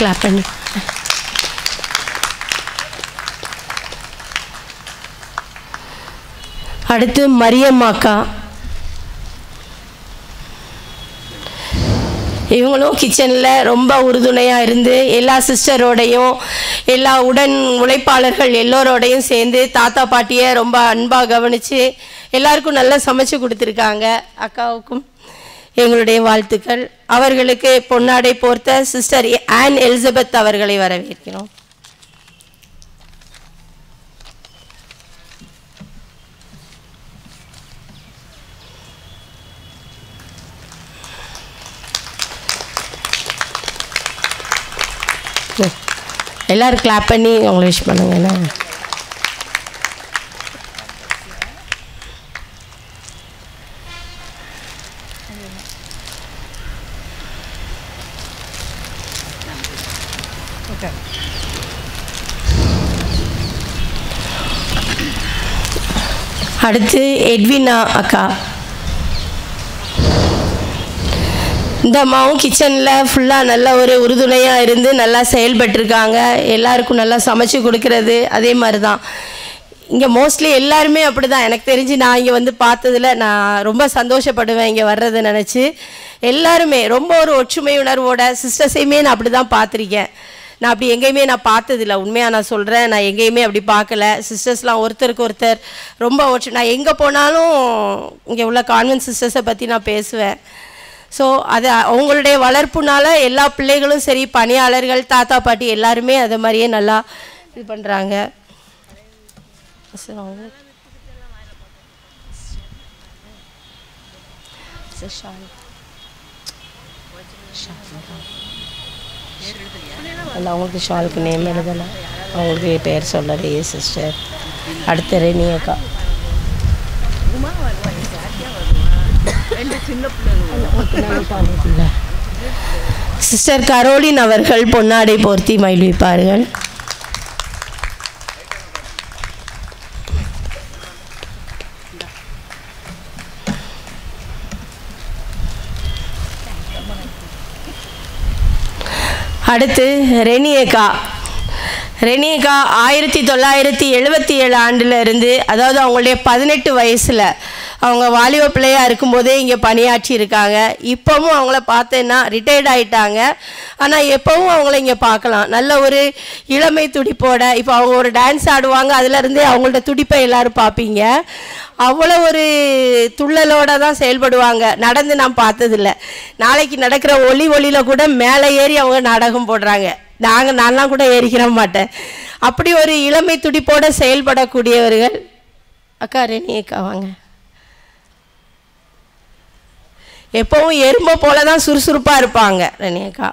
Clap பண்ணி. அடுத்து மரியம்மாக்கா. இவங்களும் கிச்சனில் ரொம்ப உறுதுணையாக இருந்து எல்லா சிஸ்டரோடையும் எல்லா உடன் உழைப்பாளர்கள் எல்லோரோடையும் சேர்ந்து தாத்தா பாட்டியை ரொம்ப அன்பாக கவனித்து எல்லாருக்கும் நல்லா சமைச்சு கொடுத்துருக்காங்க. அக்காவுக்கும் எங்களுடைய வாழ்த்துக்கள். அவர்களுக்கு பொன்னாடை போர்த்த சிஸ்டர் ஆன் எலிசபெத் அவர்களை வரவேற்கிறோம். எல்லாரும் கிளாப் பண்ணி அவங்களை விஷ் பண்ணுங்கண்ணா. அடுத்து எட்வினா அக்கா. இந்த அம்மாவும் கிச்சனில் ஃபுல்லாக நல்ல ஒரு உறுதுணையாக இருந்து நல்லா செயல்பட்டுருக்காங்க. எல்லாருக்கும் நல்லா சமைச்சு கொடுக்கறது அதே மாதிரி தான். இங்கே மோஸ்ட்லி எல்லாருமே அப்படி தான். எனக்கு தெரிஞ்சு நான் இங்கே வந்து பார்த்ததில் நான் ரொம்ப சந்தோஷப்படுவேன் இங்கே வர்றதை நினச்சி. எல்லாருமே ரொம்ப ஒரு ஒற்றுமை உணர்வோட சிஸ்டர்ஸையுமே நான் அப்படி தான் பார்த்துருக்கேன். நான் அப்படி எங்கேயுமே நான் பார்த்ததில்ல. உண்மையாக நான் சொல்கிறேன், நான் எங்கேயுமே அப்படி பார்க்கல. சிஸ்டர்ஸ்லாம் ஒருத்தருக்கு ஒருத்தர் ரொம்ப நான் எங்கே போனாலும் இங்கே உள்ள கான்வென்ட் சிஸ்டர்ஸை பற்றி நான் பேசுவேன். ஸோ அது அவங்களுடைய வளர்ப்புனால எல்லா பிள்ளைகளும் சரி, பணியாளர்கள், தாத்தா பாட்டி எல்லாருமே அது மாதிரியே நல்லா இது பண்ணுறாங்க. அவங்களுக்கு ஷாலுக்கு நேம் எழுதலை, அவங்களுக்கு பேர் சொல்லலையே சிஸ்டர். அடுத்த ரெனியக்கா. சிஸ்டர் கரோலின் அவர்கள் பொன்னாடை போர்த்தி மகிழ்விப்பார்கள். அடுத்து ரெனியக்கா. ரெனியக்கா 1977 ஆண்டில் இருந்து, அதாவது அவங்களுடைய 18 வயசில் அவங்க வாலிப பிள்ளையாக இருக்கும்போதே இங்கே பணியாற்றி இருக்காங்க. இப்போவும் அவங்கள பார்த்தேன்னா ரிட்டையர்ட் ஆகிட்டாங்க. ஆனால் எப்போவும் அவங்கள இங்கே பார்க்கலாம். நல்ல ஒரு இளமை துடிப்போட. இப்போ அவங்க ஒரு டான்ஸ் ஆடுவாங்க, அதுலேருந்தே அவங்கள்ட்ட துடிப்பை எல்லோரும் பார்ப்பீங்க. அவ்வளோ ஒரு துள்ளலோடு தான் செயல்படுவாங்க. நடந்து நான் பார்த்ததில்ல. நாளைக்கு நடக்கிற ஒளியில் கூட மேலே ஏறி அவங்க நாடகம் போடுறாங்க. நான்லாம் கூட ஏறிக்கிற மாட்டேன். அப்படி ஒரு இளமை துடிப்போடு செயல்படக்கூடியவர்கள் அக்கா ரெனியக்கா. வாங்க. எப்பவும் எறும்பை போல தான் சுறுசுறுப்பாக இருப்பாங்க ரெனியக்கா.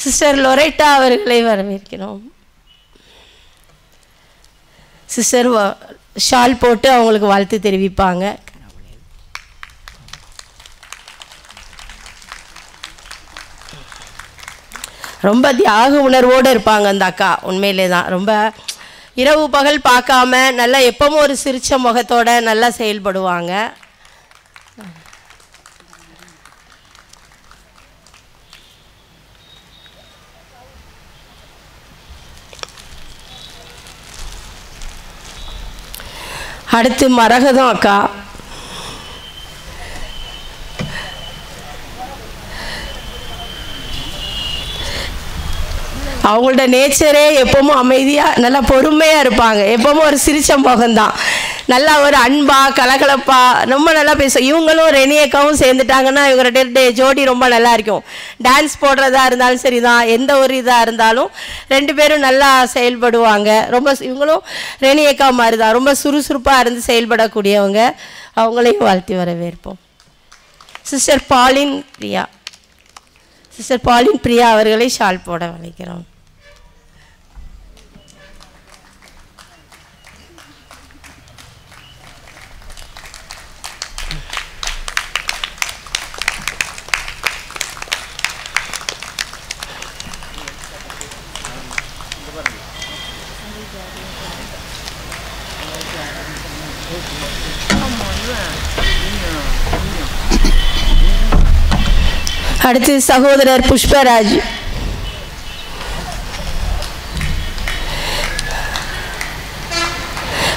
சிஸ்டர் லொரேட்டா அவர்களை வரவேற்கிறோம். சிஸ்டர் ஷால் போட்டு அவங்களுக்கு வாழ்த்து தெரிவிப்பாங்க. ரொம்ப தியாக உணர்வோடு இருப்பாங்க அந்த அக்கா. உண்மையிலே தான் ரொம்ப இரவு பகல் பார்க்காம நல்லா எப்பவும் ஒரு சிரிச்ச முகத்தோட நல்லா செயல்படுவாங்க. அடுத்து மரகதம் அக்கா. அவங்களோட நேச்சரே எப்பவும் அமைதியாக நல்லா பொறுமையாக இருப்பாங்க. எப்பவும் ஒரு சிரிச்ச முகம்தான். நல்லா ஒரு அன்பாக கலகலப்பாக ரொம்ப நல்லா பேசும். இவங்களும் ரெனியக்காவும் சேர்ந்துட்டாங்கன்னா இவங்க ஜோடி ரொம்ப நல்லா இருக்கும். டான்ஸ் போடுறதா இருந்தாலும் சரி தான், எந்த ஒரு இதாக இருந்தாலும் 2 பேரும் நல்லா செயல்படுவாங்க. ரொம்ப இவங்களும் ரெனியக்கா மாதிரி தான் ரொம்ப சுறுசுறுப்பாக இருந்து செயல்படக்கூடியவங்க. அவங்களையும் வாழ்த்தி வரவேற்போம். சிஸ்டர் பாலின் பிரியா. சிஸ்டர் பாலின் பிரியா அவர்களை ஷால் போட வளைக்கிறோம். அடுத்து சகோதரர் புஷ்பராஜ்.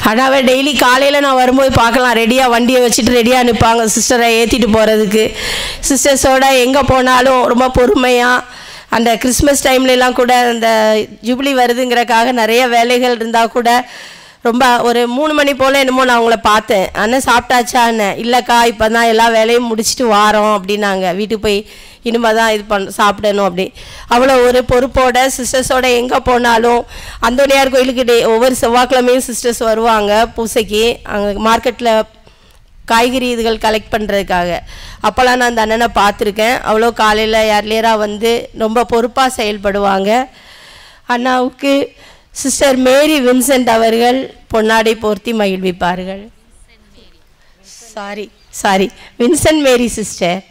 அண்ணாவை டெய்லி காலையில் நான் வரும்போது பார்க்கலாம், ரெடியாக வண்டியை வச்சுட்டு ரெடியாக நிற்பாங்க சிஸ்டரை ஏற்றிட்டு போகிறதுக்கு. சிஸ்டர்ஸோடு எங்கே போனாலும் ரொம்ப பொறுமையாக, அந்த கிறிஸ்மஸ் டைம்லலாம் கூட அந்த ஜூப்ளி வருதுங்கிறக்காக நிறைய வேலைகள் இருந்தால் கூட ரொம்ப ஒரு 3 மணி போல் என்னமோ நான் அவங்கள பார்த்தேன். அண்ணன் சாப்பிட்டாச்சா? அண்ணன் இல்லைக்கா இப்போ தான் எல்லா வேலையும் முடிச்சுட்டு வாரோம் அப்படின்னாங்க. வீட்டுக்கு போய் இனிமேல் தான் இது சாப்பிடணும் அப்படி. அவ்வளோ ஒரு பொறுப்போட சிஸ்டர்ஸோட எங்கே போனாலும், அந்தோனியார் கோயிலுக்கு ஒவ்வொரு செவ்வாய்க்கிழமையும் சிஸ்டர்ஸ் வருவாங்க பூசைக்கு, அங்கே மார்க்கெட்டில் காய்கறி இதுகள் கலெக்ட் பண்ணுறதுக்காக. அப்போல்லாம் நான் அந்த அண்ணனை பார்த்துருக்கேன். அவ்வளோ காலையில் ஏர்லியராக வந்து ரொம்ப பொறுப்பாக செயல்படுவாங்க. அண்ணாவுக்கு சிஸ்டர் மேரி வின்சென்ட் அவர்கள் பொன்னாடை போர்த்தி மகிழ்விப்பார்கள். Sorry Vincent Mary sister.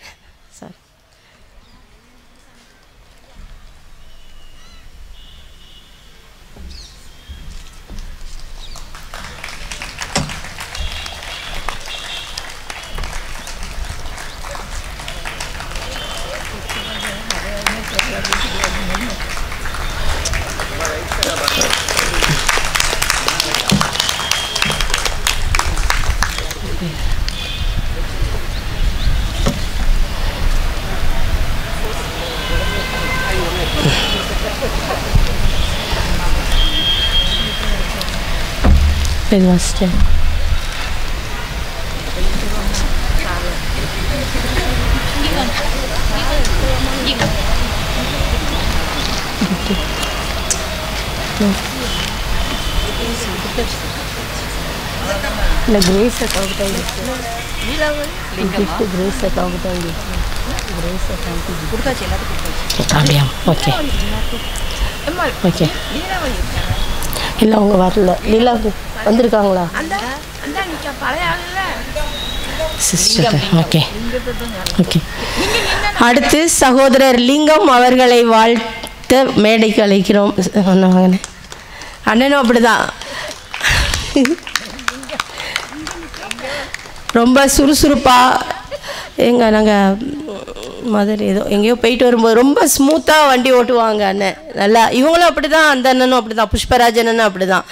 Okay இல்லை அவங்க வரல. லீலா வந்திருக்காங்களா சிஸ்டர்? Okay okay. அடுத்து சகோதரர் லிங்கம் அவர்களை வாழ்த்த மேடைக்கு அழைக்கிறோம். அண்ணனும் அப்படிதான் ரொம்ப சுறுசுறுப்பாக நாங்கள் மதுரை ஏதோ எங்கேயோ போயிட்டு வரும்போது ரொம்ப ஸ்மூத்தாக வண்டி ஓட்டுவாங்க அண்ணன். நல்லா இவங்களும் அப்படி தான், அந்த அண்ணனும் அப்படி தான், புஷ்பராஜ் அண்ணனும் அப்படி தான்.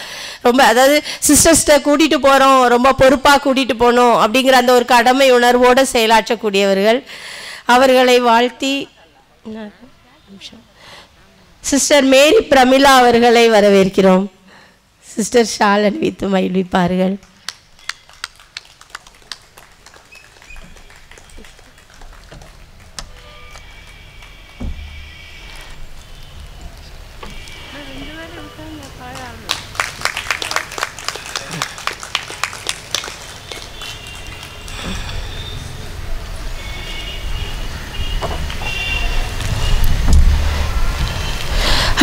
ரொம்ப அதாவது சிஸ்டர்ஸ்ட்டை கூட்டிகிட்டு போகிறோம், ரொம்ப பொறுப்பாக கூட்டிகிட்டு போகணும் அப்படிங்கிற அந்த ஒரு கடமை உணர்வோடு செயலாற்றக்கூடியவர்கள். அவர்களை வாழ்த்தி சிஸ்டர் மேரி பிரமிளா அவர்களை வரவேற்கிறோம். சிஸ்டர் ஷால் அணிவித்து மகிழ்விப்பார்கள்.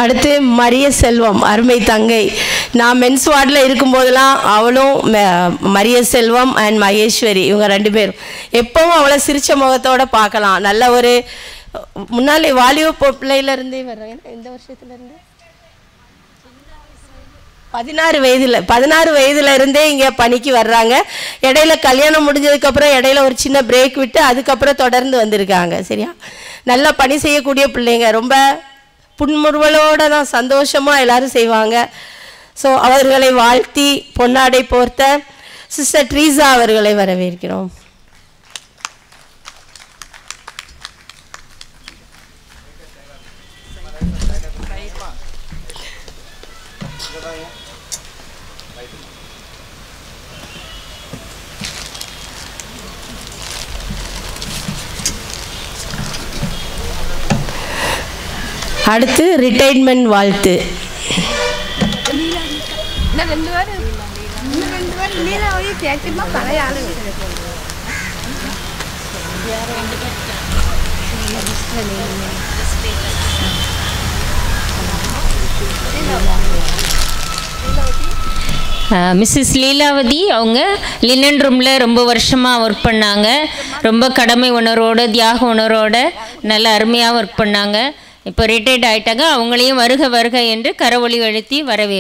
அடுத்து மரிய செல்வம், அருமை தங்கை. நான் மென்ஸ் வார்டில் இருக்கும்போதெல்லாம் அவளும் மரிய செல்வம் அண்ட் மகேஸ்வரி இவங்க 2 பேரும் எப்பவும் அவளை சிரிச்ச முகத்தோடு பார்க்கலாம். நல்ல ஒரு முன்னாலே வாலிப பிள்ளையிலேருந்தே வர்றாங்க. எந்த வருஷத்துலேருந்து 16 வயதுல இருந்தே இங்கே பணிக்கு வர்றாங்க. இடையில கல்யாணம் முடிஞ்சதுக்கப்புறம் இடையில ஒரு சின்ன பிரேக் விட்டு அதுக்கப்புறம் தொடர்ந்து வந்திருக்காங்க. சரியா, நல்லா பணி செய்யக்கூடிய பிள்ளைங்க. ரொம்ப புன்முறுவலோடு தான் சந்தோஷமாக எல்லோரும் செய்வாங்க. ஸோ அவர்களை வாழ்த்தி பொன்னாடை போர்த்த சிஸ்டர் ட்ரீசா அவர்களை வரவேற்கிறோம். அடுத்து ரிட்டைர்மெண்ட் வாழ்த்து. மிஸ்ஸஸ் லீலாவதி அவங்க லினன் ரூமில் ரொம்ப வருஷமாக ஒர்க் பண்ணாங்க. ரொம்ப கடமை உணர்வோடு தியாக உணர்வோடு நல்ல அருமையாக ஒர்க் பண்ணாங்க. இப்போ ரிட்டையர்ட் ஆகிட்டாங்க. அவங்களையும் வருக வருக என்று கரவொலி அழுத்தி வரவேற்பு.